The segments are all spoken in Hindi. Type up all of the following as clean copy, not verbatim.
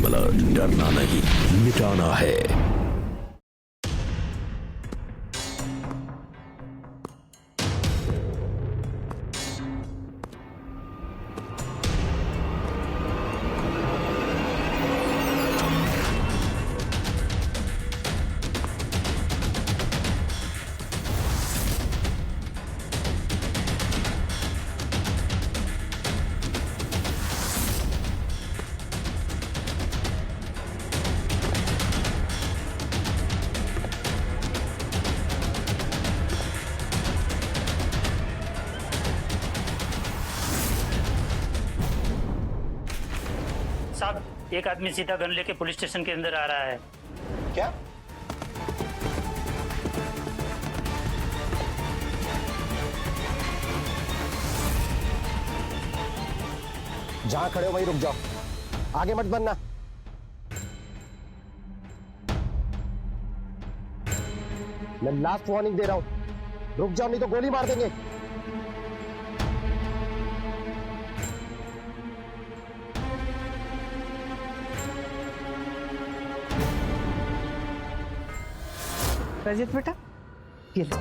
क्राइम अलर्ट, डरना नहीं मिटाना है। साहब, एक आदमी सीधा गन लेके पुलिस स्टेशन के अंदर आ रहा है। क्या? जहां खड़े हो वहीं रुक जाओ, आगे मत बढ़ना। मैं लास्ट वार्निंग दे रहा हूं, रुक जाओ नहीं तो गोली मार देंगे। रजत बेटा, ये लो,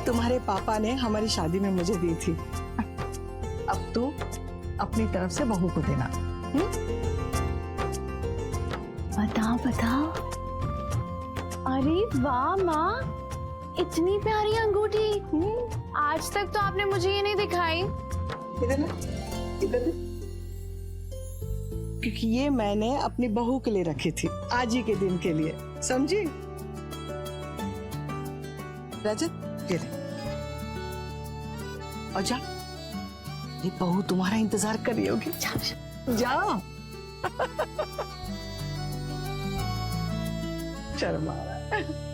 तुम्हारे पापा ने हमारी शादी में मुझे दी थी। अब तू अपनी तरफ से बहू को देना। बताओ बताओ। अरे वाह माँ, इतनी प्यारी अंगूठी। आज तक तो आपने मुझे ये नहीं दिखाई। इधर ना, इधर ना। क्योंकि ये मैंने अपनी बहू के लिए रखी थी, आज ही के दिन के लिए, समझी? रजत, ये ले और जा, ये बहू तुम्हारा इंतजार कर रही होगी। जाओ। शर्मा रहा है।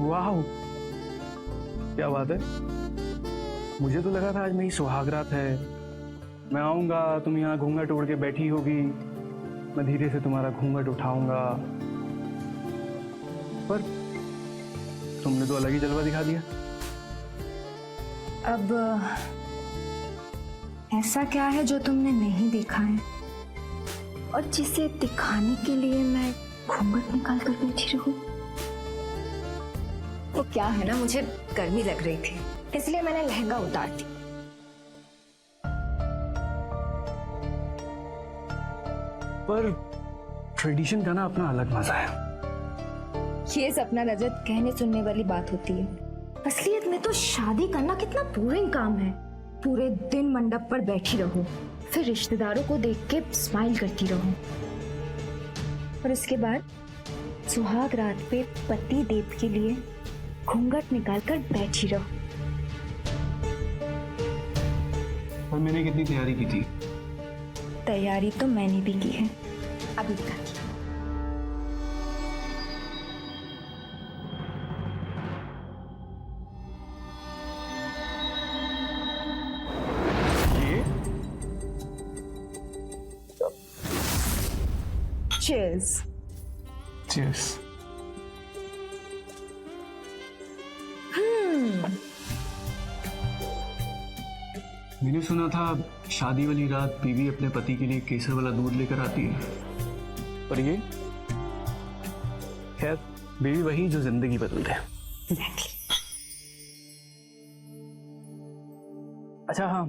वाह, क्या बात है। मुझे तो लगा था आज मेरी सुहागरात है, मैं आऊंगा, तुम यहाँ घूंघट ओढ़ के बैठी होगी, मैं धीरे से तुम्हारा घूंघट उठाऊंगा, पर तुमने तो अलग ही जलवा दिखा दिया। अब ऐसा क्या है जो तुमने नहीं देखा है और जिसे दिखाने के लिए मैं घूंघट निकाल कर बैठी रहूं? वो क्या है ना, मुझे गर्मी लग रही थी इसलिए मैंने लहंगा उतार दी। पर ट्रेडिशन का ना अपना अलग मजा है। ये सपना रजत कहने सुनने वाली बात होती है, असलियत में तो शादी करना कितना बोरिंग काम है। पूरे दिन मंडप पर बैठी रहो, फिर रिश्तेदारों को देख के स्माइल करती रहो, और उसके बाद सुहाग रात पे पति देव के लिए घूंघट निकालकर बैठी रहो। और मैंने कितनी तैयारी की थी? तैयारी तो मैंने भी की है, अभी तक। Cheers. Cheers. मैंने सुना था शादी वाली रात बीवी अपने पति के लिए केसर वाला दूध लेकर आती है, पर ये खैर बीवी वही जो जिंदगी बदल दे। अच्छा हाँ,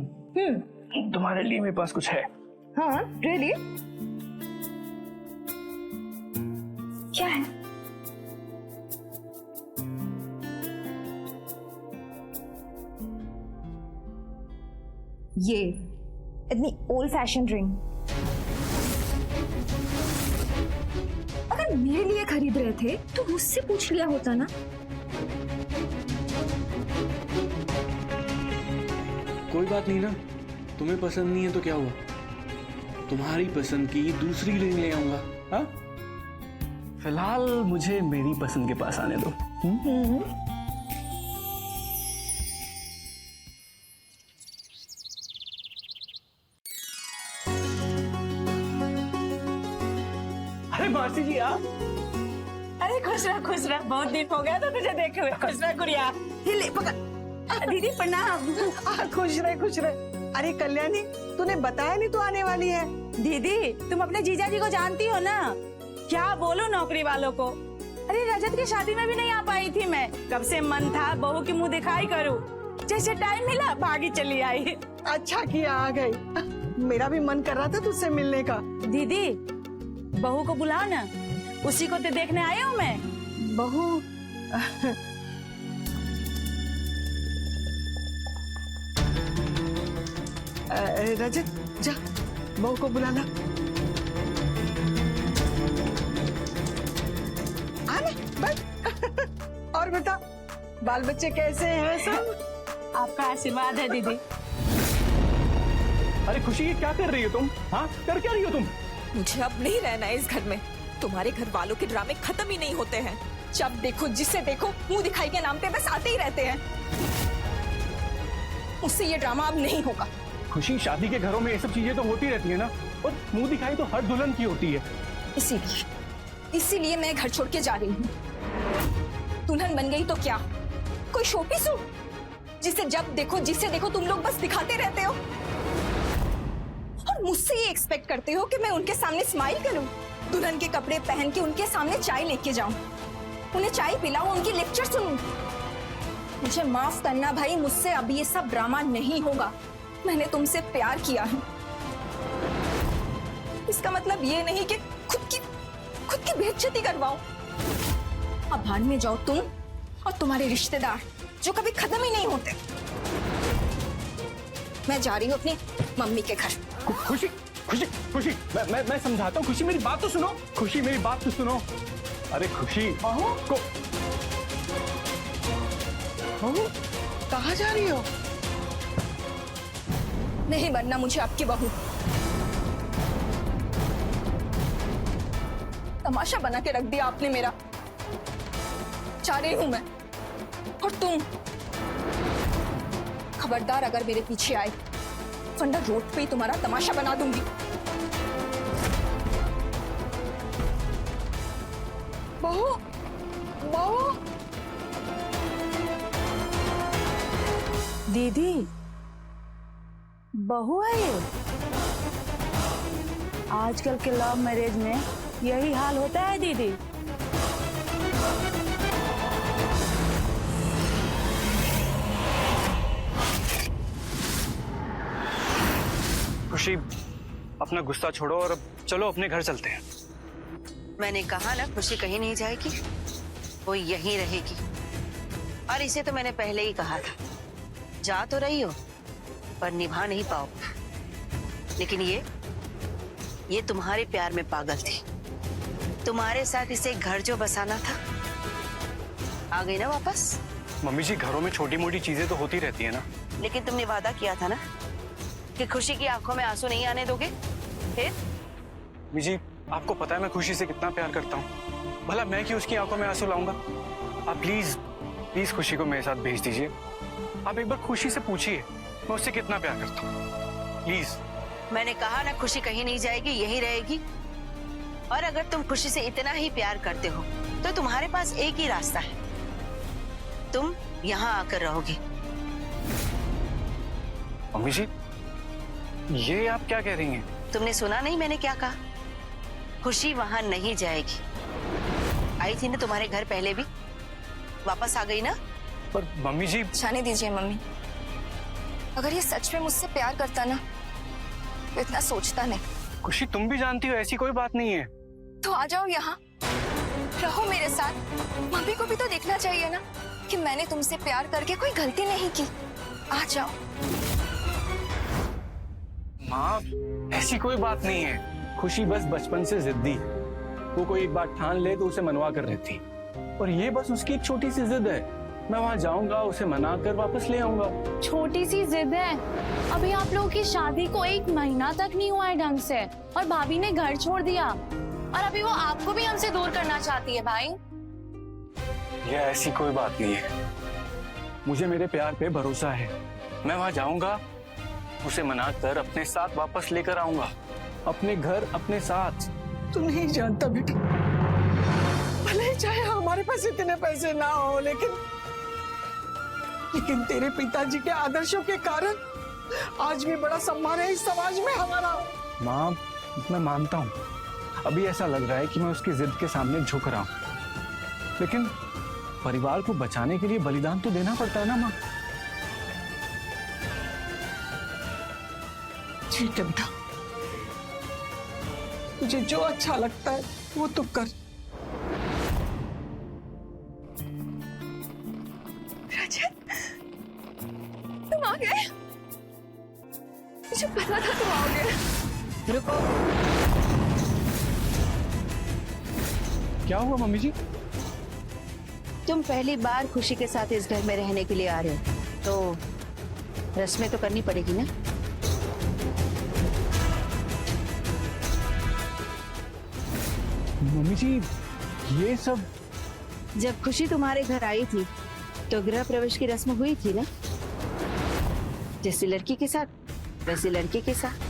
तुम्हारे लिए मेरे पास कुछ है। हाँ, really? क्या है? ये इतनी ओल्ड फैशन रिंग अगर मेरे लिए खरीद रहे थे तो मुझसे पूछ लिया होता ना। कोई बात नहीं ना, तुम्हें पसंद नहीं है तो क्या हुआ, तुम्हारी पसंद की दूसरी रिंग ले आऊंगा। हाँ, फिलहाल मुझे मेरी पसंद के पास आने दो। अरे मासी जी आप। अरे खुश रह, बहुत दिन हो गया था तुझे देखे हुए। खुश रह गुड़िया, ये ले पकड़। दीदी प्रणाम। खुश रह। अरे कल्याणी, तूने बताया नहीं तू आने वाली है। दीदी तुम अपने जीजा जी को जानती हो ना, क्या बोलूं नौकरी वालों को। अरे रजत की शादी में भी नहीं आ पाई थी मैं, कब से मन था बहू की मुंह दिखाई करूं, जैसे टाइम मिला भागी चली आई। अच्छा किया आ गई, मेरा भी मन कर रहा था तुझसे मिलने का। दीदी बहू को बुलाओ ना, उसी को तो देखने आई हूँ मैं। बहू रजत जा बहू को बुलाना। आने बैठ। और बता बाल बच्चे कैसे हैं सब? आपका आशीर्वाद है दीदी। अरे खुशी, ये क्या कर रही हो तुम? हाँ, कर क्या रही हो तुम? मुझे अब नहीं रहना है इस घर में। तुम्हारे घर वालों के ड्रामे खत्म ही नहीं होते हैं। जब देखो जिससे देखो मुंह दिखाई के नाम पे बस आते ही रहते हैं। मुझसे ये ड्रामा अब नहीं होगा। खुशी, शादी के घरों में ये सब चीजें तो होती रहती है ना, और मुंह दिखाई तो हर दुल्हन की होती है। इसीलिए मैं घर छोड़ के जा रही हूँ। दुल्हन बन गई तो क्या, कोई शोपीस हूँ जिसे जब देखो जिससे देखो तुम लोग बस दिखाते रहते हो, और मुझसे ये एक्सपेक्ट करते हो कि मैं उनके सामने स्माइल करूं, दुल्हन के कपड़े पहन के उनके सामने चाय लेके जाऊं, उन्हें चाय पिलाऊं, उनकी लेक्चर सुनूं। मुझे माफ करना भाई, मुझसे अब ये सब ड्रामा नहीं होगा। मैंने तुमसे प्यार किया है, इसका मतलब ये नहीं कि खुद की बेइज्जती करवाओ। अब भान में जाओ तुम और तुम्हारे रिश्तेदार जो कभी खत्म ही नहीं होते। मैं जा रही हूँ अपनी मम्मी के घर। खुशी खुशी खुशी, मैं समझाता हूँ। खुशी मेरी बात तो सुनो। खुशी मेरी बात तो सुनो। अरे खुशी, बहू को बहू कहाँ जा रही हो? नहीं बनना मुझे आपकी बहू। तमाशा बना के रख दिया आपने मेरा। जा रही हूं मैं, और तुम खबरदार अगर मेरे पीछे आए, फंडा रोड पे ही तुम्हारा तमाशा बना दूंगी। बहू बहू दीदी बहू है ये। आजकल के लव मैरिज में यही हाल होता है दीदी। खुशी, अपना गुस्सा छोड़ो और अब चलो अपने घर चलते हैं। मैंने कहा ना, खुशी कहीं नहीं जाएगी, वो यहीं रहेगी। और इसे तो मैंने पहले ही कहा था, जा तो रही हो पर निभा नहीं पाओ। लेकिन ये तुम्हारे प्यार में पागल थी। तुम्हारे साथ इसे घर जो बसाना था, आ गई ना वापस। मम्मी जी, घरों में छोटी मोटी चीजें तो होती रहती है ना। लेकिन तुमने वादा किया था ना कि खुशी की आंखों में आंसू नहीं आने दोगे। फिर मम्मी जी, आपको पता है मैं खुशी से कितना प्यार करता हूँ। भला मैं क्यों उसकी आंखों में आंसू लाऊंगा? आप प्लीज खुशी को मेरे साथ भेज दीजिए। आप एक बार खुशी से पूछिए मैं उससे कितना प्यार करता हूँ, प्लीज। मैंने कहा ना, खुशी कहीं नहीं जाएगी, यहीं रहेगी। और अगर तुम खुशी से इतना ही प्यार करते हो तो तुम्हारे पास एक ही रास्ता है, तुम यहाँ आकर रहोगी। मम्मी जी, ये आप क्या कह रही हैं? तुमने सुना नहीं मैंने क्या कहा? खुशी वहां नहीं जाएगी। आई थी ना तुम्हारे घर पहले भी, वापस आ गई ना। पर मम्मी जी। जाने दीजिए मम्मी, अगर ये सच में मुझसे प्यार करता ना तो इतना सोचता नहीं। खुशी, तुम भी जानती हो ऐसी कोई बात नहीं है। तो आ जाओ यहाँ, रहो मेरे साथ। मम्मी को भी तो देखना चाहिए ना कि मैंने तुमसे प्यार करके कोई गलती नहीं की। आ जाओ। माँ, ऐसी कोई बात नहीं है। खुशी बस बचपन से जिद्दी है। वो कोई एक बात ठान ले तो उसे मनवा कर रहती, और ये बस उसकी एक छोटी सी जिद है। मैं वहां जाऊंगा, उसे मना कर वापस ले आऊंगा। छोटी सी जिद है। अभी आप लोगों की शादी को 1 महीना तक नहीं हुआ है ढंग से, और भाभी ने घर छोड़ दिया, और अभी वो आपको भी हमसे दूर करना चाहती है भाई। ये ऐसी कोई बात नहीं है, मुझे मेरे प्यार पे भरोसा है। मैं वहां जाऊंगा, उसे मना कर अपने साथ वापस लेकर आऊंगा, अपने घर अपने साथ। तू नहीं जानता बेटा, भले ही चाहे हमारे पास इतने पैसे ना हो, लेकिन तेरे पिताजी के आदर्शों के कारण आज भी बड़ा सम्मान है इस समाज में हमारा। माँ, मैं मानता हूँ अभी ऐसा लग रहा है कि मैं उसकी जिद के सामने झुक रहा हूँ, लेकिन परिवार को बचाने के लिए बलिदान तो देना पड़ता है ना माँ। ठीक है बेटा, तुझे जो अच्छा लगता है वो तू कर। रजत, तुम आ गए। मुझे पता था तुम आओगे। रुको, क्या हुआ मम्मी जी? तुम पहली बार खुशी के साथ इस घर में रहने के लिए आ रहे हो, तो रस्में तो करनी पड़ेगी ना। मम्मी जी, ये सब जब खुशी तुम्हारे घर आई थी तो गृह प्रवेश की रस्म हुई थी ना, जैसी लड़की के साथ वैसी लड़के के साथ।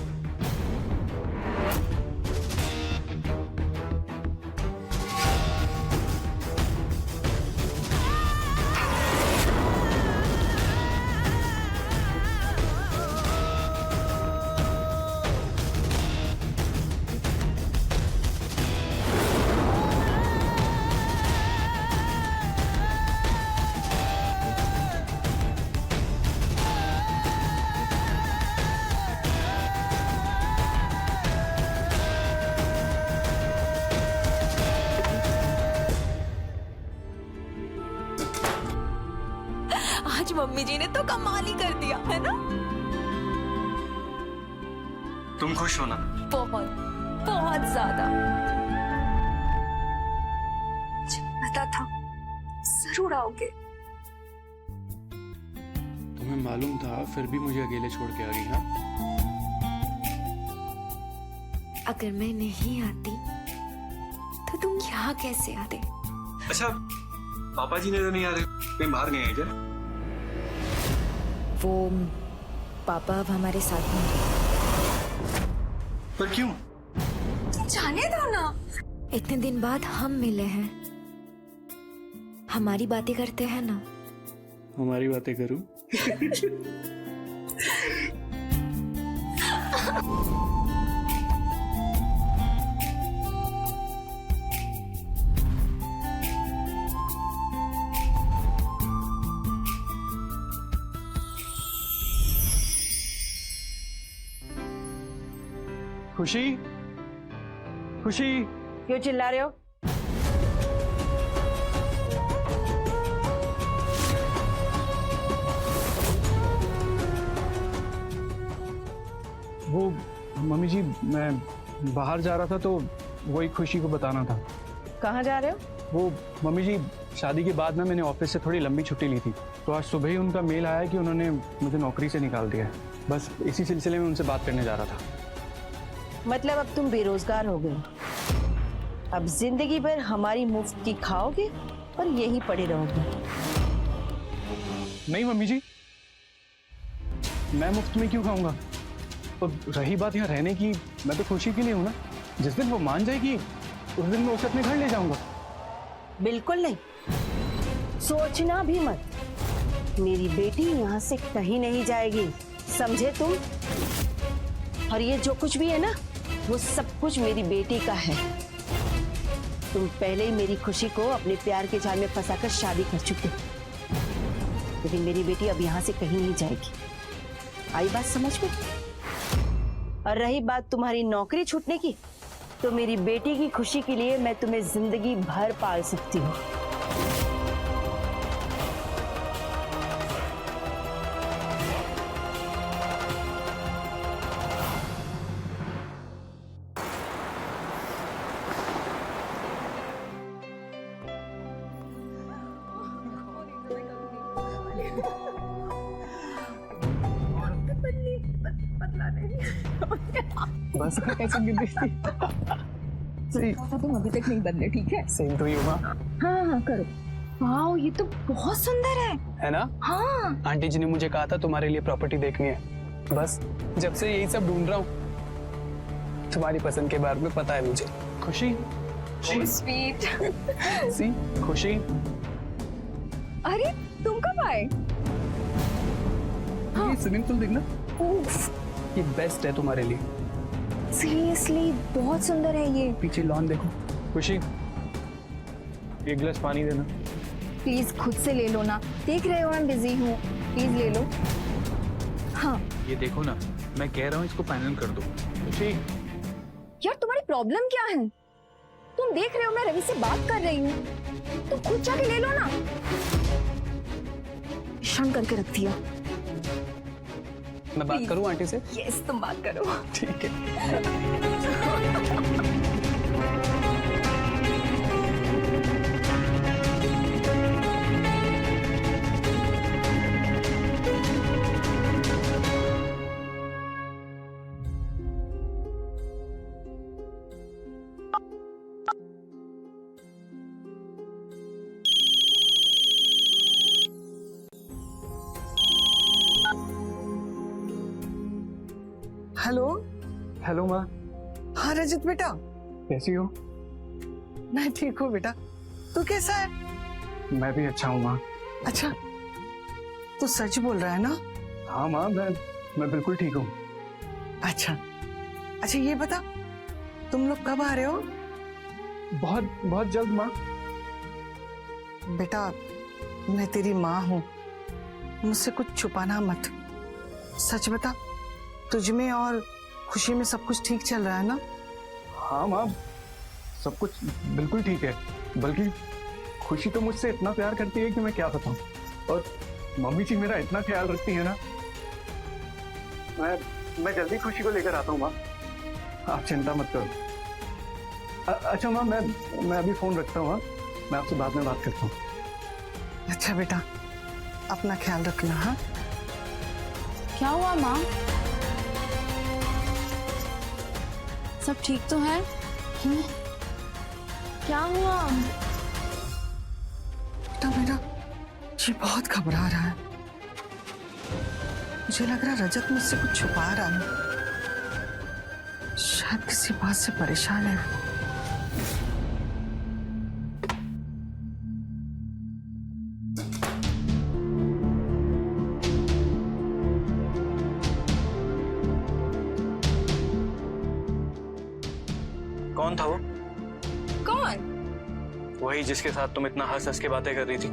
आज मम्मी जी ने तो कमाल ही कर दिया है ना। तुम खुश हो ना? बहुत बहुत ज्यादा। मुझे पता था जरूर आओगे। तुम्हें मालूम था, फिर भी मुझे अकेले छोड़ के आ रही। हाँ, अगर मैं नहीं आती तो तुम यहाँ कैसे आते? अच्छा, पापा जी ने तो नहीं आ रहे, कहीं बाहर गए हैं क्या? वो पापा अब हमारे साथ नहीं। पर क्यों? जाने दो ना। इतने दिन बाद हम मिले हैं, हमारी बातें करते हैं ना। हमारी बातें करूं? खुशी, खुशी, क्यों चिल्ला रहे हो? वो मम्मी जी, मैं बाहर जा रहा था तो वही खुशी को बताना था। कहाँ जा रहे हो? वो मम्मी जी, शादी के बाद ना मैंने ऑफिस से थोड़ी लंबी छुट्टी ली थी, तो आज सुबह ही उनका मेल आया कि उन्होंने मुझे नौकरी से निकाल दिया है। बस इसी सिलसिले में उनसे बात करने जा रहा था। मतलब अब तुम बेरोजगार हो गए, अब जिंदगी भर हमारी मुफ्त की खाओगे और यहीं पड़े रहोगे। नहीं मम्मी जी, मैं मुफ्त में क्यों खाऊंगा? और रही बात यहाँ रहने की, मैं तो खुशी के लिए हूँ ना। जिस दिन वो मान जाएगी उस दिन मैं उसे अपने घर ले जाऊंगा। बिल्कुल नहीं, सोचना भी मत। मेरी बेटी यहाँ से कहीं नहीं जाएगी, समझे तुम? और ये जो कुछ भी है ना, वो सब कुछ मेरी बेटी का है। तुम पहले ही मेरी खुशी को अपने प्यार के जाल में फंसाकर शादी कर चुके हो, लेकिन मेरी बेटी अब यहाँ से कहीं नहीं जाएगी। आई बात समझ में? और रही बात तुम्हारी नौकरी छूटने की, तो मेरी बेटी की खुशी के लिए मैं तुम्हें जिंदगी भर पाल सकती हूँ। हंसना कैसे गिर रही थी। सही तुम अभी तक नहीं बदले, ठीक है? सेम टू यू माँ। हाँ हाँ करो। वाओ ये तो बहुत सुंदर है ना? हाँ। आंटी जी ने मुझे कहा था तुम्हारे लिए प्रॉपर्टी देखनी है, बस जब से यही सब ढूंढ रहा हूँ। तुम्हारी पसंद के बारे में पता है मुझे। खुशी स्वीट। सी खुशी। अरे तुम कब आए? ये स्विमिंग पूल देखना, ये बेस्ट है तुम्हारे लिए। सीरियसली बहुत सुंदर है ये। पीछे लॉन देखो। खुशी एक गिलास पानी देना। प्लीज खुद से ले लो ना, देख रहे हो मैं बिजी हूँ, प्लीज ले लो। हाँ ये देखो ना, मैं कह रहा हूँ इसको फाइनल कर दो। खुशी यार तुम्हारी प्रॉब्लम क्या है? तुम देख रहे हो मैं रवि से बात कर रही हूँ, तुम खुद जाके ले लो ना। क्षण करके रख दिया। मैं बात करूँ आंटी से? यस तुम बात करो। ठीक है। हेलो। हेलो माँ। हाँ रजत बेटा, कैसी हो? मैं ठीक हूँ बेटा, तू कैसा है? मैं भी अच्छा हूँ माँ। अच्छा तू सच बोल रहा है ना? हाँ माँ, मैं बिल्कुल ठीक हूँ। अच्छा अच्छा ये बता, तुम लोग कब आ रहे हो? बहुत बहुत जल्द माँ। बेटा मैं तेरी माँ हूँ, मुझसे कुछ छुपाना मत। सच बता, तुझ में और खुशी में सब कुछ ठीक चल रहा है ना? हाँ माँ, सब कुछ बिल्कुल ठीक है, बल्कि खुशी तो मुझसे इतना प्यार करती है कि मैं क्या बताऊं। और मम्मी जी मेरा इतना ख्याल रखती है ना। मैं जल्दी खुशी को लेकर आता हूँ माँ, आप चिंता मत करो। अच्छा माँ, मैं अभी फोन रखता हूँ। मैं आपसे बाद में बात करता हूँ। अच्छा बेटा, अपना ख्याल रखना। हाँ क्या हुआ माँ? सब ठीक तो है? क्या हुआ? बेटा मेरा जी बहुत घबरा रहा है, मुझे लग रहा है रजत मुझसे कुछ छुपा रहा है, शायद किसी बात से परेशान है। कौन था वो? कौन? वही जिसके साथ तुम इतना हंस हंस के बातें कर रही थी।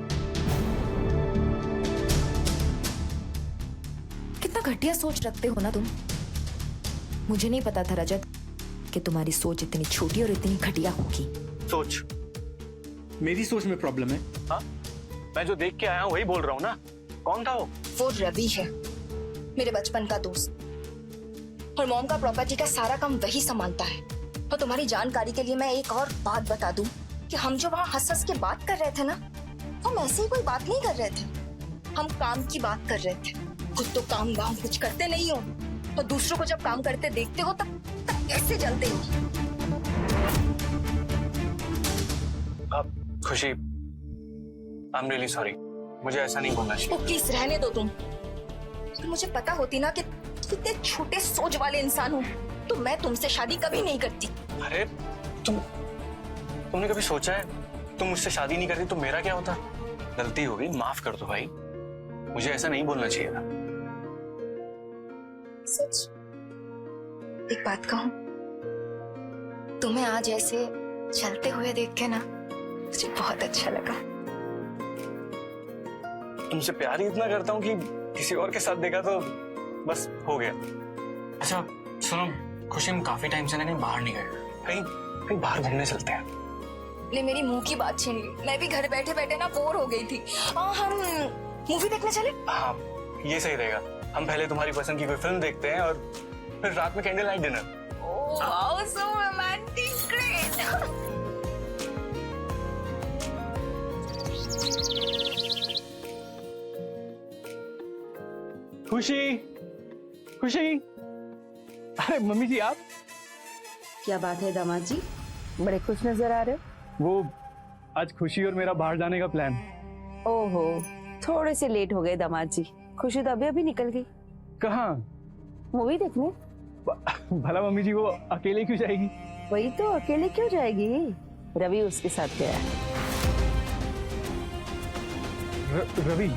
कितना घटिया सोच रखते हो ना तुम। मुझे नहीं पता था रजत कि तुम्हारी सोच इतनी छोटी और इतनी घटिया होगी। सोच? मेरी सोच में प्रॉब्लम है? हाँ, मैं जो देख के आया हूँ वही बोल रहा हूँ ना। कौन था वो? वो रवि है, मेरे बचपन का दोस्त, और मॉम का प्रॉपर्टी का सारा काम वही संभालता है। और तुम्हारी जानकारी के लिए मैं एक और बात बता दूं कि हम जो वहाँ हंस हंस के बात कर रहे थे ना, हम ऐसे ही कोई बात नहीं कर रहे थे, हम काम की बात कर रहे थे। खुद तो काम वाम कुछ करते नहीं हो, और दूसरों को जब काम करते देखते हो तब कैसे जलते हो। खुशी, आई एम रियली सॉरी, मुझे ऐसा नहीं बोलना चाहिए। प्लीज रहने दो तुम। तो मुझे पता होती ना कि कितने छोटे सोच वाले इंसान हो, तो मैं तुमसे शादी कभी नहीं करती। अरे तुमने कभी सोचा है तुम मुझसे शादी नहीं करती तो मेरा क्या होता? गलती हो गई, माफ कर दो भाई, मुझे ऐसा नहीं बोलना चाहिए था। सच एक बात कहूं, तुम्हें आज ऐसे चलते हुए देख के ना मुझे बहुत अच्छा लगा। तुमसे प्यार ही इतना करता हूँ कि किसी और के साथ देखा तो बस हो गया। अच्छा सुनो खुशी, हम काफी टाइम से कहीं बाहर नहीं गए, कहीं बाहर घूमने चलते हैं। ने मेरी मुंह की बात छीन ली, मैं भी घर बैठे बैठे ना बोर हो गई थी। हम मूवी देखने चले? हाँ ये सही रहेगा, हम पहले तुम्हारी पसंद की कोई फिल्म देखते हैं और फिर रात में candle light dinner. Wow so romantic, great. खुशी, खुशी, अरे मम्मी जी आप क्या बात है दामाद जी, बड़े खुश नजर आ रहे हो। वो आज खुशी और मेरा बाहर जाने का प्लान। ओहो, थोड़े से लेट हो गए दामाद जी। खुशी तो अभी अभी निकल गई। कहाँ? मूवी देखने। भला मम्मी जी वो अकेले क्यों जाएगी? वही तो, अकेले क्यों जाएगी? रवि उसके साथ गया है। रवि?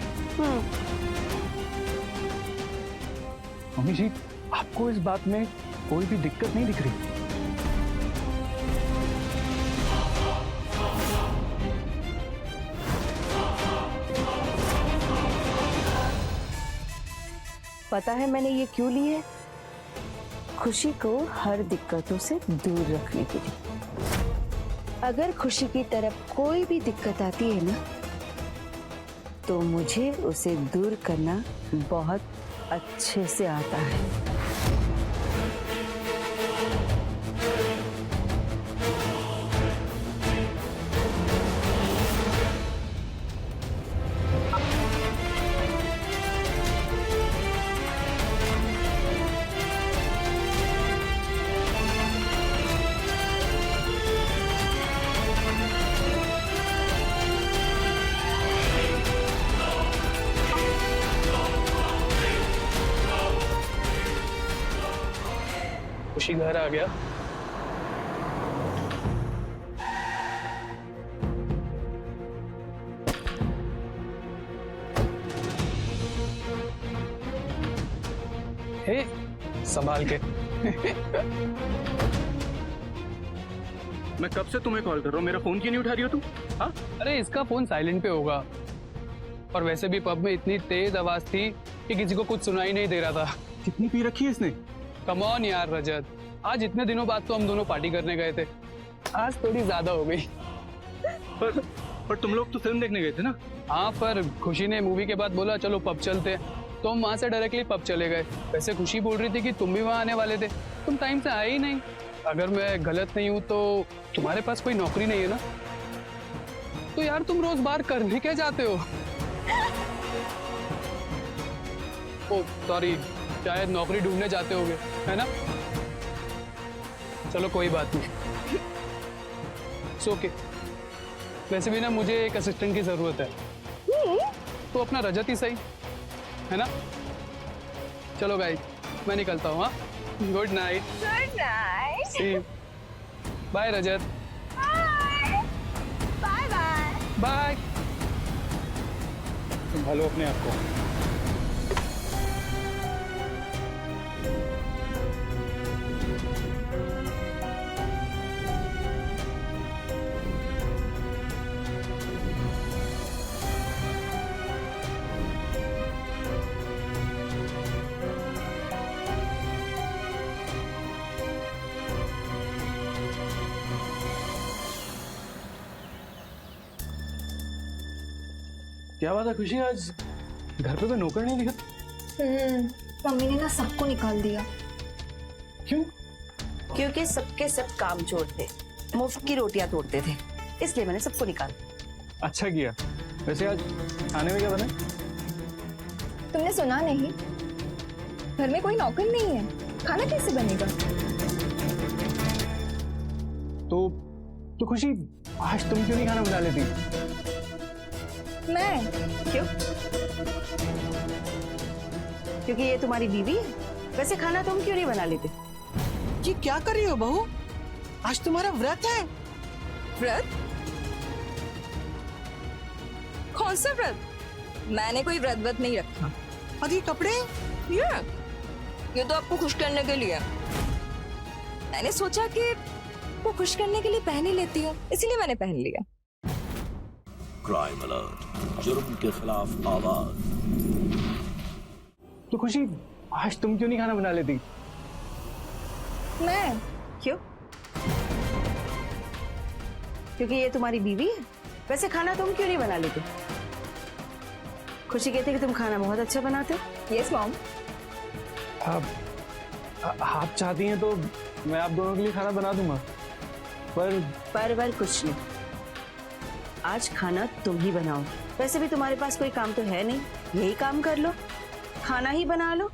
मम्मी जी, आपको इस बात में कोई भी दिक्कत नहीं दिख रही? पता है मैंने ये क्यों ली है? खुशी को हर दिक्कतों से दूर रखने के लिए। अगर खुशी की तरफ कोई भी दिक्कत आती है ना, तो मुझे उसे दूर करना बहुत अच्छे से आता है। खुशी घर आ गया। हे, संभाल के। मैं कब से तुम्हें कॉल कर रहा हूँ, मेरा फोन क्यों नहीं उठा रही हो तुम? हाँ? अरे इसका फोन साइलेंट पे होगा, और वैसे भी पब में इतनी तेज आवाज थी कि किसी को कुछ सुनाई नहीं दे रहा था। कितनी पी रखी है इसने? कम ऑन यार रजत, आज इतने दिनों बाद तो हम दोनों पार्टी करने गए थे, आज थोड़ी ज्यादा हो गई। पर तुम लोग तो फिल्म देखने गए थे ना? हाँ, पर खुशी ने मूवी के बाद बोला चलो पब चलते हैं, तो हम वहाँ से डायरेक्टली पब चले गए। वैसे खुशी बोल रही थी कि तुम भी वहाँ आने वाले थे, तुम टाइम से आए ही नहीं। अगर मैं गलत नहीं हूँ तो तुम्हारे पास कोई नौकरी नहीं है ना? तो यार तुम रोज बाहर करने क्या जाते हो? ओ सॉरी, शायद नौकरी ढूंढने जाते होगे, है ना? चलो कोई बात नहीं, सो के वैसे भी ना मुझे एक असिस्टेंट की जरूरत है, तो अपना रजत ही सही, है ना? चलो गाइस, मैं निकलता हूँ। हाँ, good night. Good night. Bye Rajat. Bye bye. Bye. संभालो अपने आप को। क्या बात है खुशी, आज घर पे कोई नौकर नहीं दिखा? मम्मी ने ना सबको निकाल दिया। क्यों? क्योंकि सबके सब काम चोर थे, मुफ्त की रोटियां तोड़ते थे, इसलिए मैंने सबको निकाल। अच्छा किया। वैसे आज खाने में क्या बना? तुमने सुना नहीं? घर में कोई नौकर नहीं है, खाना कैसे बनेगा? तो खुशी, आज तुम क्यों नहीं खाना बना लेती? मैं? क्यों? क्योंकि ये तुम्हारी बीवी है। वैसे खाना तुम क्यों नहीं बना लेते? ये क्या कर रही हो बहू? आज तुम्हारा व्रत है। व्रत? कौन सा व्रत? मैंने कोई व्रत नहीं रखा। और ये कपड़े? ये तो आपको खुश करने के लिए। मैंने सोचा कि वो खुश करने के लिए पहन ही लेती हूँ, इसीलिए मैंने पहन लिया। क्राइम अलर्ट, जुर्म के खिलाफ आवाज। तो खुशी, आज तुम क्यों नहीं खाना बना लेती? मैं? क्यों? क्योंकि ये तुम्हारी बीवी है। वैसे खाना तुम क्यों नहीं बना लेते? खुशी कहती है कि तुम खाना बहुत अच्छा बनाते हो। Yes mom. आप चाहती हैं तो मैं आप दोनों के लिए खाना बना दूंगा, पर कुछ नहीं, आज खाना तुम ही बनाओ। वैसे भी तुम्हारे पास कोई काम तो है नहीं, यही काम कर लो, खाना ही बना लो।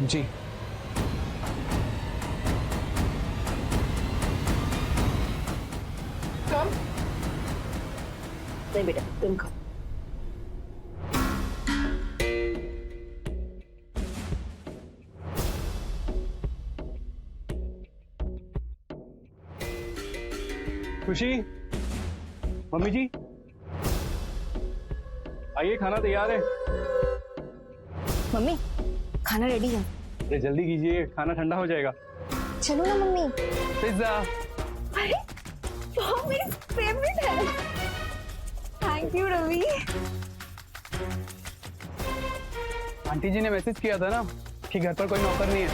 जी। नहीं बेटा, तुम खाओ। खुशी, मम्मी जी आइए, खाना तैयार है। मम्मी खाना रेडी है। अरे जल्दी कीजिए, खाना ठंडा हो जाएगा। चलो ना मम्मी। पिज्जा। अरे वो मेरी फेवरेट है। Thank you Ravi. Aunty ji ने मैसेज किया था ना कि घर पर कोई नौकर नहीं है,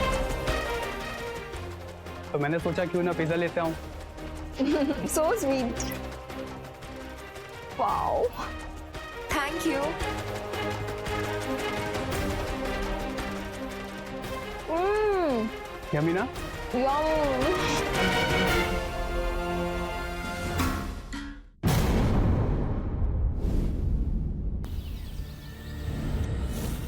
तो मैंने सोचा क्यों ना पिज्जा लेते आऊं। So sweet. Wow. Thank you. Yummy ना? Yum.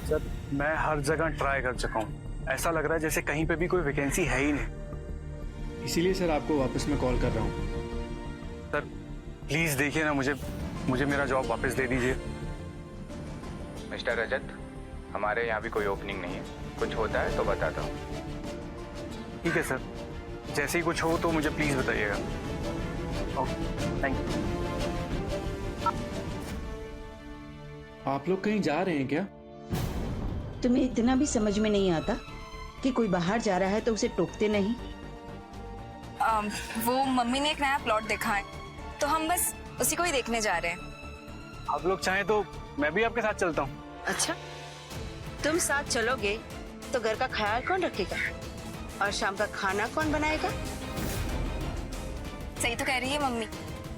सर मैं हर जगह ट्राई कर चुका हूँ, ऐसा लग रहा है जैसे कहीं पे भी कोई वैकेंसी है ही नहीं। इसीलिए सर आपको वापस मैं कॉल कर रहा हूँ। सर प्लीज देखिए ना, मुझे मेरा जॉब वापस दे दीजिए। मिस्टर रजत, हमारे यहाँ भी कोई ओपनिंग नहीं है, कुछ होता है तो बताता हूँ। ठीक है सर, जैसे ही कुछ हो तो मुझे प्लीज बताइएगा। Okay, thank you. आप लोग कहीं जा रहे हैं क्या? तुम्हें इतना भी समझ में नहीं आता कि कोई बाहर जा रहा है तो उसे टोकते नहीं? वो मम्मी ने एक नया प्लॉट देखा है, तो हम बस उसी को ही देखने जा रहे हैं। आप लोग चाहें तो मैं भी आपके साथ चलता हूँ। अच्छा, तुम साथ चलोगे तो घर का ख्याल कौन रखेगा और शाम का खाना कौन बनाएगा? सही तो कह रही है मम्मी,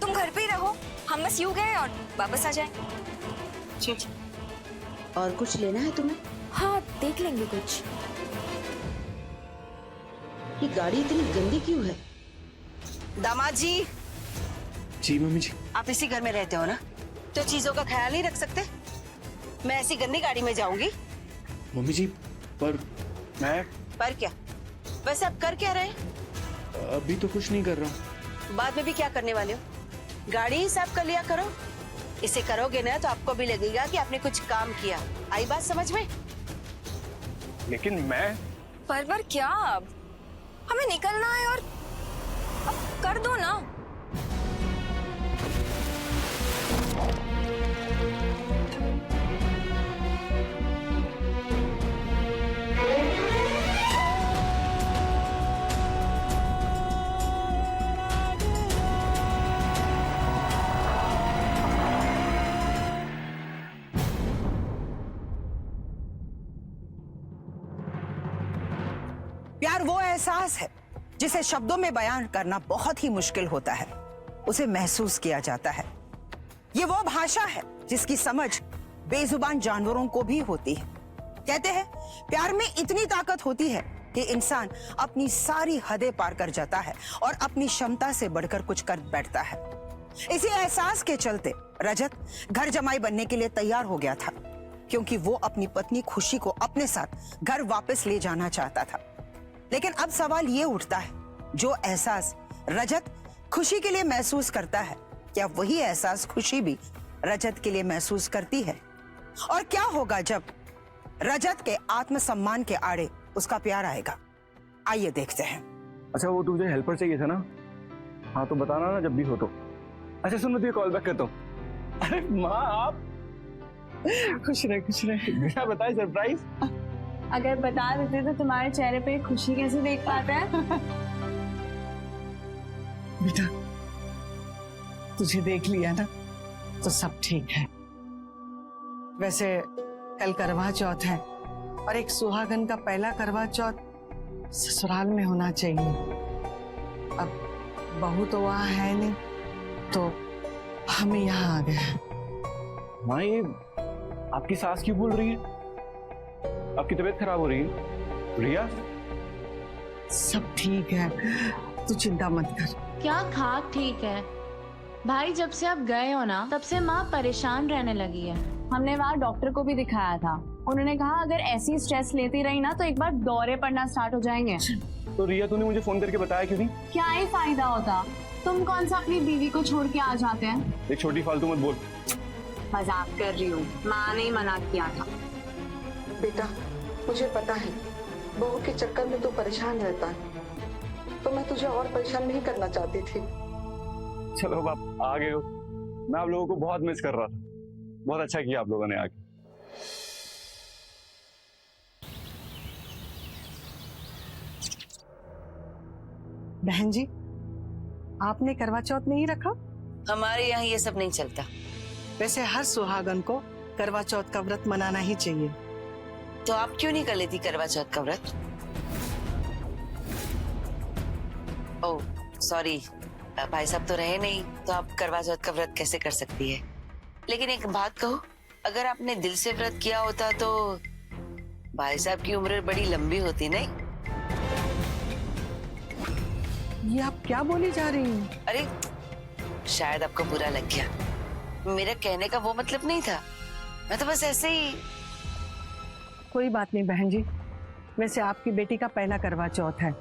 तुम घर पे ही रहो, हम बस यूं गए और वापस आ जाए। ठीक, और कुछ लेना है तुम्हें? हाँ देख लेंगे कुछ। ये गाड़ी इतनी गंदी क्यों है? दामाद जी। जी मम्मी जी। आप इसी घर में रहते हो ना, तो चीजों का ख्याल नहीं रख सकते? मैं ऐसी गंदी गाड़ी में जाऊंगी? मम्मी जी पर मैं पर क्या? वैसे आप कर क्या रहे? अभी तो कुछ नहीं कर रहा हूँ। बाद में भी क्या करने वाले हो? गाड़ी ही साफ कर लिया करो। इसे करोगे ना तो आपको भी लगेगा कि आपने कुछ काम किया। आई बात समझ में? लेकिन मैं पर क्या, अब हमें निकलना है और अब कर दो ना। प्यार वो एहसास है जिसे शब्दों में बयान करना बहुत ही मुश्किल होता है, उसे महसूस किया जाता है। ये वो भाषा है जिसकी समझ बेजुबान जानवरों को भी होती है। कहते हैं प्यार में इतनी ताकत होती है कि इंसान अपनी सारी हदें पार कर जाता है और अपनी क्षमता से बढ़कर कुछ कर बैठता है। इसी एहसास के चलते रजत घर जमाई बनने के लिए तैयार हो गया था, क्योंकि वो अपनी पत्नी खुशी को अपने साथ घर वापस ले जाना चाहता था। लेकिन अब सवाल ये उठता है, जो एहसास रजत खुशी के लिए महसूस करता है, क्या वही एहसास खुशी भी रजत के लिए महसूस करती है? और क्या होगा जब रजत के आत्मसम्मान के आड़े उसका प्यार आएगा? आइए देखते हैं। अच्छा, वो तुझे हेल्पर चाहिए था ना? हाँ तो बताना ना जब भी हो तो। अच्छा सुन, मैं तुझे कॉल बैक करता हूँ। अरे माँ, आप खुश रहे बिना बताए सरप्राइज। अगर बता देते तो तुम्हारे चेहरे पे खुशी कैसे देख पाते हैं? बेटा तुझे देख लिया ना तो सब ठीक है। वैसे कल करवा चौथ है और एक सुहागन का पहला करवा चौथ ससुराल में होना चाहिए। अब बहू तो वहां है नहीं, तो हम यहाँ आ गए। माँ, ये आपकी सास क्यों बोल रही है? आपकी तबीयत खराब हो रही है? रिया, सब ठीक है, तू चिंता मत कर। क्या खाक ठीक है भाई, जब से आप गए हो ना तब से माँ परेशान रहने लगी है। हमने वहाँ डॉक्टर को भी दिखाया था उन्होंने कहा अगर ऐसी स्ट्रेस लेती रही ना तो एक बार दौरे पड़ना स्टार्ट हो जाएंगे। तो रिया तूने मुझे फोन करके बताया क्यों नहीं? क्या ही फायदा होता, तुम कौन सा अपनी बीवी को छोड़ के आ जाते हैं। एक छोटी फालतू मत बोल। मजाक कर रही हूँ, माँ ने मना किया था। बेटा मुझे पता है बहू के चक्कर में तू परेशान रहता है, तो मैं तुझे और परेशान नहीं करना चाहती थी। चलो अब आप आ गए हो, मैं आप लोगों को बहुत मिस कर रहा था। बहुत अच्छा किया आप लोगों ने आके। बहन जी, आपने करवा चौथ नहीं रखा? हमारे यहाँ ये सब नहीं चलता। वैसे हर सुहागन को करवा चौथ का व्रत मनाना ही चाहिए। तो आप क्यों नहीं कर लेती करवा चौथ का व्रत? ओह सॉरी, भाई साहब तो रहे नहीं, तो आप करवा चौथ का व्रत कैसे कर सकती है? लेकिन एक बात कहूँ, अगर आपने दिल से व्रत किया होता तो भाई साहब की उम्र बड़ी लंबी होती नहीं? ये आप क्या बोली जा रही हैं? अरे शायद आपको बुरा लग गया। मेरा कहने का वो मतलब नहीं था, मैं तो बस ऐसे ही। कोई बात नहीं बहन जी, वैसे आपकी बेटी का पहला करवा चौथ है,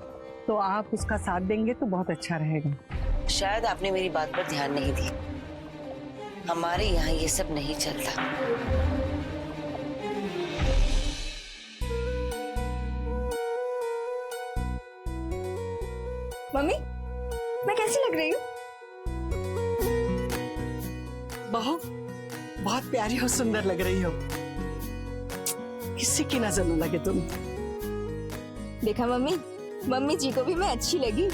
तो आप उसका साथ देंगे तो बहुत अच्छा रहेगा। शायद आपने मेरी बात पर ध्यान नहीं दी। हमारे यहाँ ये सब नहीं चलता। मम्मी मैं कैसी लग रही हूँ? बहू बहुत प्यारी और सुंदर लग रही हो, किसी की नजर न लगे तुम। देखा मम्मी, मम्मी जी को भी मैं अच्छी लगी।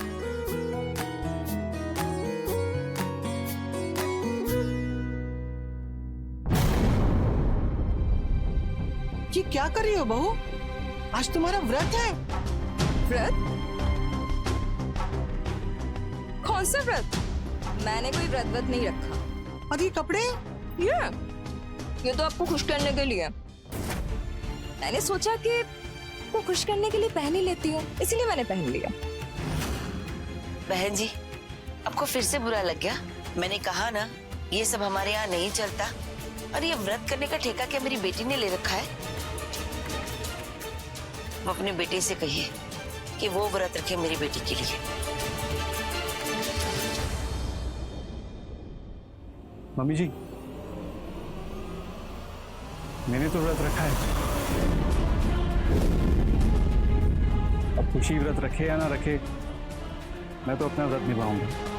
ये क्या कर रही हो बहू? आज तुम्हारा व्रत है। व्रत? कौन सा व्रत? मैंने कोई व्रत नहीं रखा। और ये कपड़े? ये तो आपको खुश करने के लिए। मैंने सोचा कि वो खुश करने के लिए पहन ही लेती हूँ, इसीलिए मैंने पहन लिया। बहन जी, आपको फिर से बुरा लग गया? मैंने कहा ना, ये सब हमारे यहाँ नहीं चलता। और ये व्रत करने का ठेका क्या मेरी बेटी ने ले रखा है? वो अपने बेटे से कहिए कि वो व्रत रखे मेरी बेटी के लिए। मम्मी जी, मैंने तो व्रत रखा है। अब खुशी व्रत रखे या ना रखे, मैं तो अपना व्रत निभाऊंगा।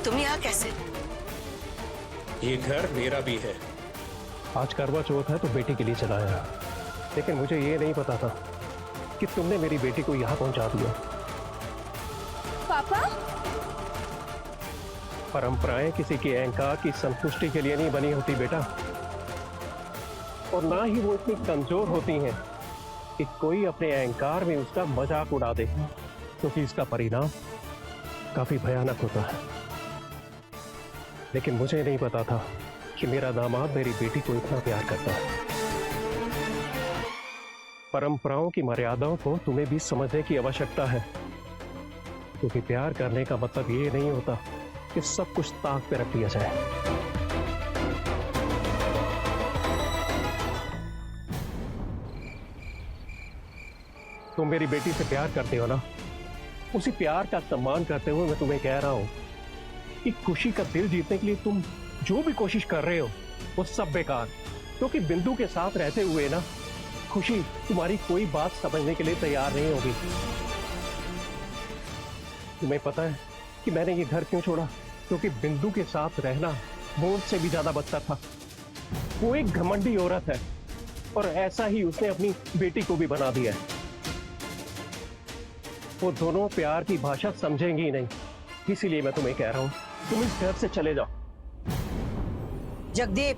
तुम यहाँ कैसे? ये घर मेरा भी है। आज करवा चौथ है तो बेटी के लिए चला आया, लेकिन मुझे ये नहीं पता था कि तुमने मेरी बेटी को यहाँ पहुंचा दिया। पापा? परंपराएं किसी के अहंकार की संतुष्टि के लिए नहीं बनी होती बेटा, और ना ही वो इतनी कमजोर होती हैं कि कोई अपने अहंकार में उसका मजाक उड़ा दे, क्योंकि इसका परिणाम काफी भयानक होता है। लेकिन मुझे नहीं पता था कि मेरा दामाद मेरी बेटी को इतना प्यार करता है। परंपराओं की मर्यादाओं को तुम्हें भी समझने की आवश्यकता है, क्योंकि प्यार करने का मतलब ये नहीं होता कि सब कुछ ताक पे रख दिया जाए। तुम मेरी बेटी से प्यार करते हो ना, उसी प्यार का सम्मान करते हुए मैं तुम्हें कह रहा हूं कि खुशी का दिल जीतने के लिए तुम जो भी कोशिश कर रहे हो वो सब बेकार, क्योंकि बिंदु के साथ रहते हुए ना खुशी तुम्हारी कोई बात समझने के लिए तैयार नहीं होगी। तुम्हें पता है कि मैंने ये घर क्यों छोड़ा? क्योंकि बिंदु के साथ रहना मौत से भी ज्यादा बदतर था। वो एक घमंडी औरत है और ऐसा ही उसने अपनी बेटी को भी बना दिया है। वो दोनों प्यार की भाषा समझेंगी ही नहीं, इसीलिए मैं तुम्हें कह रहा हूं तुम इस घर से चले जाओ। जगदीप,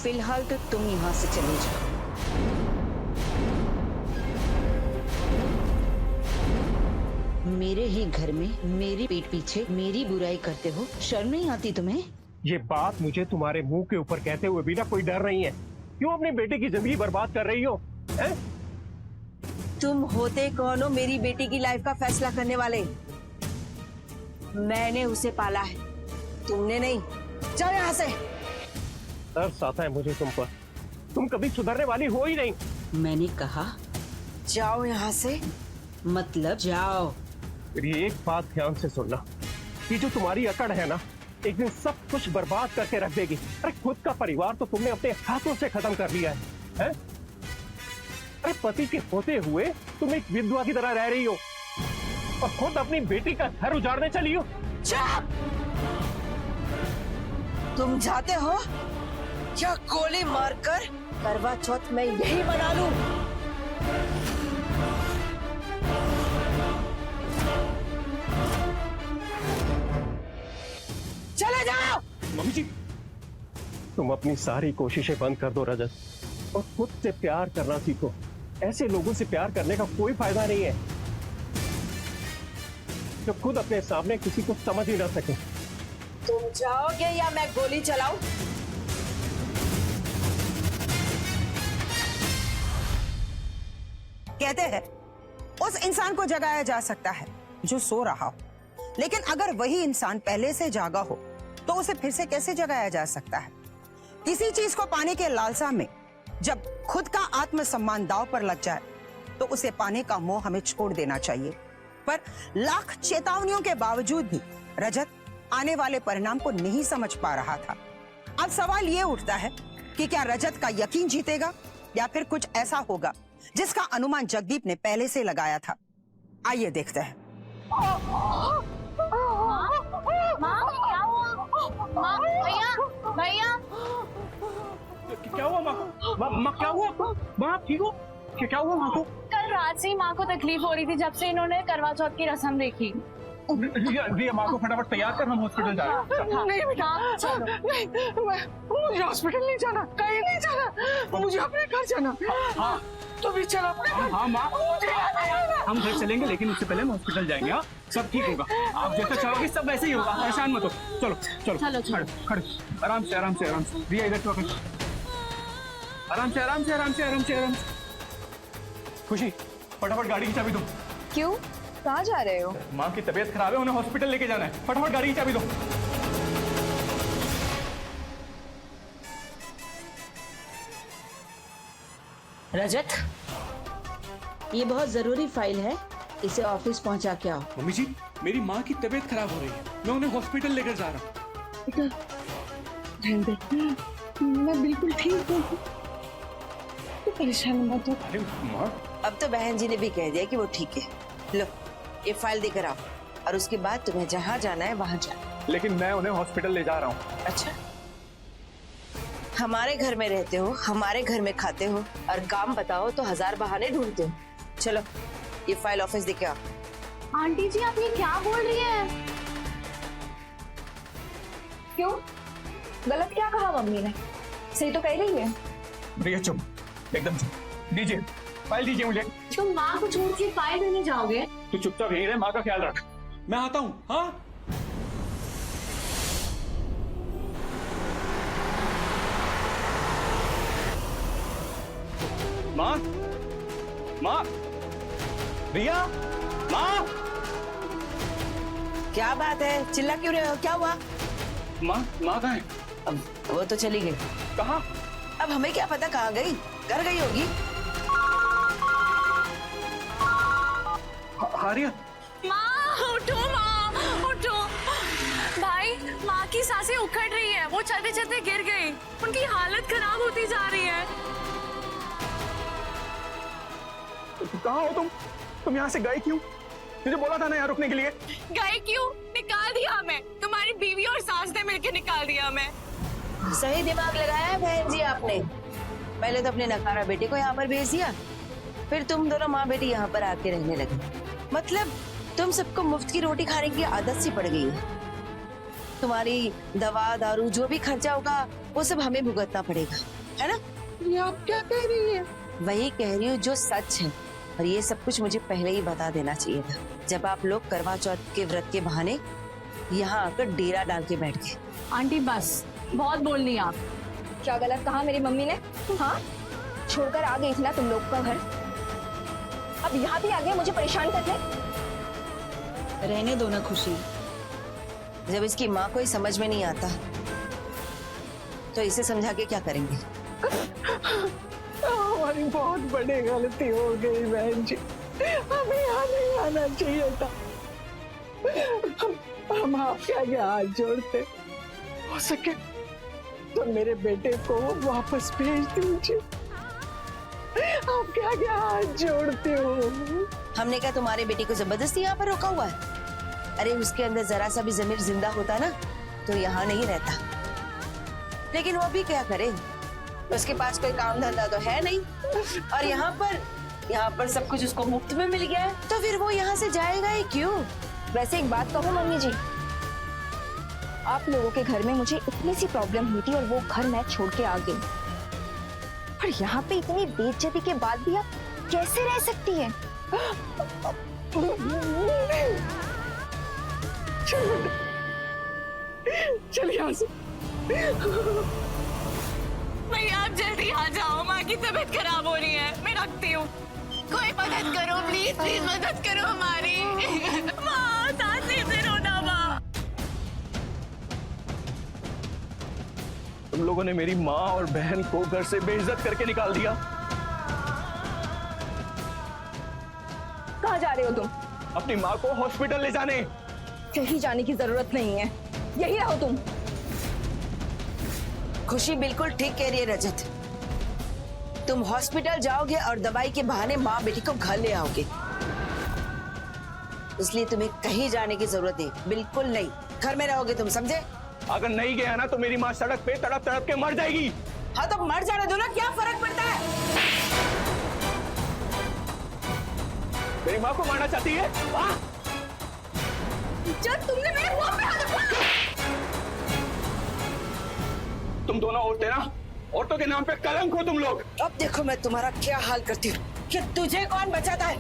फिलहाल तो तुम यहाँ से चले जाओ। मेरे ही घर में मेरी पीठ पीछे मेरी बुराई करते हो, शर्म नहीं आती तुम्हें? ये बात मुझे तुम्हारे मुंह के ऊपर कहते हुए भी ना कोई डर नहीं है। क्यों अपने बेटे की जिंदगी बर्बाद कर रही हो? तुम होते कौन हो मेरी बेटी की लाइफ का फैसला करने वाले? मैंने उसे पाला है, तुमने नहीं। जाओ यहाँ से। तरस आता है मुझे तुम पर। तुम कभी सुधरने वाली हो ही नहीं। मैंने कहा जाओ यहाँ से, मतलब जाओ। मेरी एक बात ध्यान से सुनना, ये जो तुम्हारी अकड़ है ना, एक दिन सब कुछ बर्बाद करके रख देगी। अरे खुद का परिवार तो तुमने अपने हाथों से खत्म कर लिया है? अरे पति के होते हुए तुम एक विधवा की तरह रह रही हो और खुद अपनी बेटी का घर उजाड़ने चली हो। चुप! तुम जाते हो या गोली मारकर करवा चौथ में यही मना लूं? चले जाओ। मम्मी जी, तुम अपनी सारी कोशिशें बंद कर दो रजत, और खुद से प्यार करना सीखो। ऐसे लोगों से प्यार करने का कोई फायदा नहीं है जो खुद अपने सामने किसी को समझ ही ना सके। तुम जाओगे या मैं गोली चलाऊं? कहते हैं उस इंसान को जगाया जा सकता है जो सो रहा हो, लेकिन अगर वही इंसान पहले से जागा हो तो उसे फिर से कैसे जगाया जा सकता है? किसी चीज को पाने के लालसा में जब खुद का आत्मसम्मान दांव पर लग जाए तो उसे पाने का मोह हमें छोड़ देना चाहिए। पर लाख चेतावनियों के बावजूद भी रजत आने वाले परिणाम को नहीं समझ पा रहा था। अब सवाल ये उठता है कि क्या रजत का यकीन जीतेगा या फिर कुछ ऐसा होगा जिसका अनुमान जगदीप ने पहले से लगाया था। आइए देखते हैं। भैया क्या हुआ माँ क्या हुआ? माँ ठीक हो? क्या हुआ माँ को? कल रात से ही माँ को तकलीफ हो रही थी जब से इन्होंने करवा चौथ की रस्म देखी। रिया माँ को फटाफट तैयार कर, हम हॉस्पिटल जा रहे हैं। नहीं बेटा, नहीं, मुझे हॉस्पिटल नहीं जाना, कहीं नहीं जाना, मुझे अपने घर जाना। हाँ तो भी चल अपने घर। हाँ माँ, मुझे हम घर चलेंगे, लेकिन उससे पहले हम हॉस्पिटल जाएंगे। हाँ सब ठीक होगा, आप जैसा चाहोगे सब वैसे ही होगा, परेशान मत हो। चलो चलो चलो खड़े खड़े, आराम से आराम से आराम से। रिया इधर तो आराम से आराम से आराम से आराम से आराम से। खुशी फटाफट गाड़ी की चाबी दो। क्यों? कहाँ जा रहे हो? माँ की तबीयत खराब है, उन्हें हॉस्पिटल लेके जाना है। फटाफट गाड़ी की चाबी दो। रजत, ये बहुत जरूरी फाइल है, इसे ऑफिस पहुंचा के आओ। मम्मी जी, मेरी माँ की तबीयत खराब हो रही है, मैं उन्हें हॉस्पिटल लेकर जा रहा हूँ। मैं बिल्कुल ठीक हूँ, तो परेशान मत हो। अरे माँ, अब तो बहन जी ने भी कह दिया कि वो ठीक है। लो ये फाइल देकर आओ और उसके बाद तुम्हें जहाँ जाना है वहाँ जाना। लेकिन मैं उन्हें हॉस्पिटल ले जा रहा हूँ। अच्छा, हमारे घर में रहते हो, हमारे घर में खाते हो, और काम बताओ तो हजार बहाने ढूंढते हो। चलो ये फाइल ऑफिस देके आओ। आंटी जी आप ये क्या बोल रही हैं? क्यों? गलत क्या कहा मम्मी ने? सही तो कह रही है। भैया चुप, एकदम चुप। दीजिए फाइल, दीजिए मुझे। तुम माँ को छोड़ के फाइल देने जाओगे? तू चुपचाप यहीं रह, माँ का ख्याल रख। मैं आता हूँ। हाँ माँ, माँ, रिया, माँ। क्या बात है, चिल्ला क्यों रहे हो? क्या हुआ? माँ, माँ कहाँ है? अब वो तो चली गई। कहाँ? अब हमें क्या पता कहाँ गई, घर गई होगी। हारिया, माँ उठो, माँ उठो। भाई माँ की सांसें उखड़ रही है, वो चलते चलते गिर गई, उनकी हालत खराब होती जा रही है। कहाँ हो तुम? तुम यहाँ से गए क्यों? तुझे बोला था ना यहाँ रुकने के लिए। गए क्यों? निकाल दिया हमें, तुम्हारी बीवी और सास ने मिलकर निकाल दिया हमें। सही दिमाग लगाया है बहन जी आपने। पहले तो अपने नखारा बेटे को यहाँ पर भेज दिया, फिर तुम दोनों माँ बेटी यहाँ पर आके रहने लगे। मतलब तुम सबको मुफ्त की रोटी खाने की आदत सी पड़ गई है। तुम्हारी दवा दारू जो भी खर्चा होगा वो सब हमें भुगतना पड़ेगा, है ना? ये आप क्या कह रही है? वही कह रही हूँ जो सच है, और ये सब कुछ मुझे पहले ही बता देना चाहिए था, जब आप लोग करवा चौथ के व्रत के बहाने यहाँ आकर डेरा डाल के बैठ गए। आंटी बस, बहुत बोल ली आप। क्या गलत कहा मेरी मम्मी ने? हाँ, छोड़कर आ गई थी ना तुम लोग का घर, अब यहाँ भी आ गए मुझे परेशान करने। रहने दो ना खुशी, जब इसकी माँ को ही समझ में नहीं आता तो इसे समझा के क्या करेंगे? हमारी बहुत बड़ी गलती हो गई बहन जी, हमें यहाँ नहीं आना चाहिए था। हम आपके आगे हाथ जोड़ते, हो सके तो मेरे बेटे को वापस भेज दीजिए, आपके आगे हाथ जोड़ती हूँ। हमने क्या तुम्हारे बेटे को जबरदस्ती यहाँ पर रोका हुआ है? अरे उसके अंदर जरा सा भी जमीर जिंदा होता ना तो यहाँ नहीं रहता, लेकिन वो भी क्या करे, उसके पास कोई काम धंधा तो है नहीं, और यहाँ पर सब कुछ उसको मुफ्त में मिल गया है, तो फिर वो यहाँ से जाएगा ही क्यों? वैसे एक बात कहूँ मम्मी जी, आप लोगों के घर में मुझे इतनी सी प्रॉब्लम हुई थी और वो घर मैं छोड़ के आ गई, और यहाँ पे इतनी बेइज्जती के बाद भी आप कैसे रह सकती हैं? चलिए यहाँ से। भैया आप जल्दी आ जाओ, माँ की तबीयत खराब हो रही है, मैं रखती हूँ। कोई मदद करो प्लीज, प्लीज मदद करो हमारी। माँ सांस लेते रहो ना माँ। तुम लोगों ने मेरी माँ और बहन को घर से बेइज्जत करके निकाल दिया। कहाँ जा रहे हो तुम? अपनी माँ को हॉस्पिटल ले जाने। कहीं जाने की जरूरत नहीं है, यही रहो तुम। खुशी बिल्कुल ठीक कह रही है रजत, तुम हॉस्पिटल जाओगे और दवाई के बहाने माँ बेटी को घर ले आओगे, इसलिए तुम्हें कहीं जाने की जरूरत नहीं, बिल्कुल नहीं, घर में रहोगे तुम, समझे? अगर नहीं गया ना तो मेरी माँ सड़क पे तड़प तड़प के मर जाएगी। हाँ तो मर जाने दो ना, क्या फर्क पड़ता है? मेरी माँ को मारना चाहती है? जब तुमने मेरे मुंह पे हाथ रखा। तुम दोनों औरतें ना, औरतों के नाम पे कलंक हो तुम लोग। अब देखो मैं तुम्हारा क्या हाल करती हूँ, कि तुझे कौन बचाता है?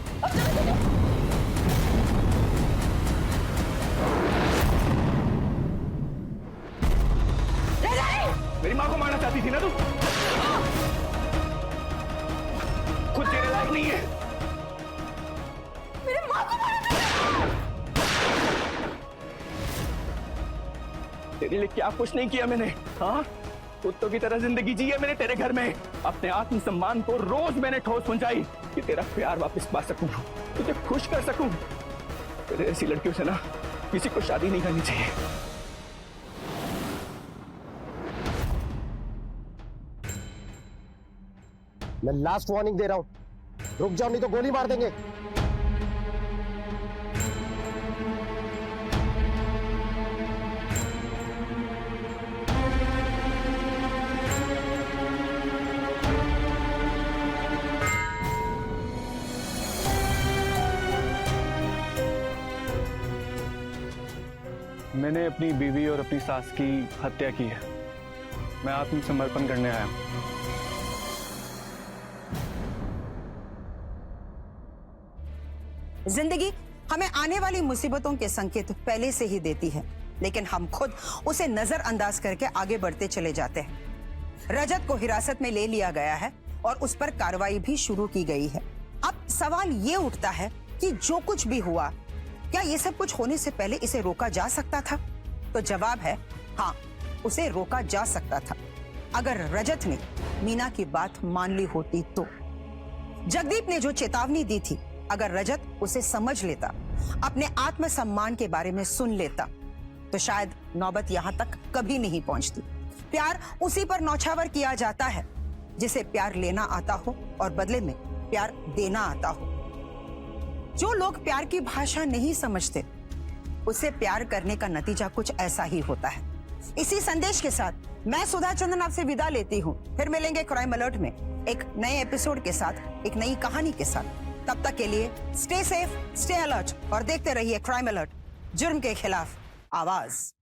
मेरी माँ को मारना चाहती थी ना तुम? खुद जीने लायक नहीं है। मेरी माँ को मारना। तेरे लिए क्या कुछ नहीं किया मैंने, हाँ? कुत्तों की तरह जिंदगी जी है मैंने तेरे घर में। अपने आत्मसम्मान को रोज मैंने ठोस पहुंचाई कि तेरा प्यार वापस पा सकूं, तुझे खुश कर सकूं। तेरे ऐसी लड़कियों से ना किसी को शादी नहीं करनी चाहिए। मैं लास्ट वार्निंग दे रहा हूं, रुक जाओ नहीं तो गोली मार देंगे। मैंने अपनी बीवी और अपनी सास की हत्या की है। मैं आत्मसमर्पण करने आया हूं। जिंदगी हमें आने वाली मुसीबतों के संकेत पहले से ही देती है, लेकिन हम खुद उसे नजरअंदाज करके आगे बढ़ते चले जाते हैं। रजत को हिरासत में ले लिया गया है और उस पर कार्रवाई भी शुरू की गई है। अब सवाल ये उठता है कि जो कुछ भी हुआ, क्या ये सब कुछ होने से पहले इसे रोका जा सकता था? तो जवाब है हाँ, उसे रोका जा सकता था, अगर रजत ने मीना की बात मान ली होती तो। जगदीप ने जो चेतावनी दी थी, अगर रजत उसे समझ लेता, अपने आत्मसम्मान के बारे में सुन लेता, तो शायद नौबत यहां तक कभी नहीं पहुंचती। प्यार उसी पर नौछावर किया जाता है जिसे प्यार लेना आता हो और बदले में प्यार देना आता हो। जो लोग प्यार की भाषा नहीं समझते उसे प्यार करने का नतीजा कुछ ऐसा ही होता है। इसी संदेश के साथ मैं सुधा चंदन आपसे विदा लेती हूँ। फिर मिलेंगे क्राइम अलर्ट में एक नए एपिसोड के साथ, एक नई कहानी के साथ। तब तक के लिए स्टे सेफ, स्टे अलर्ट और देखते रहिए क्राइम अलर्ट, जुर्म के खिलाफ आवाज।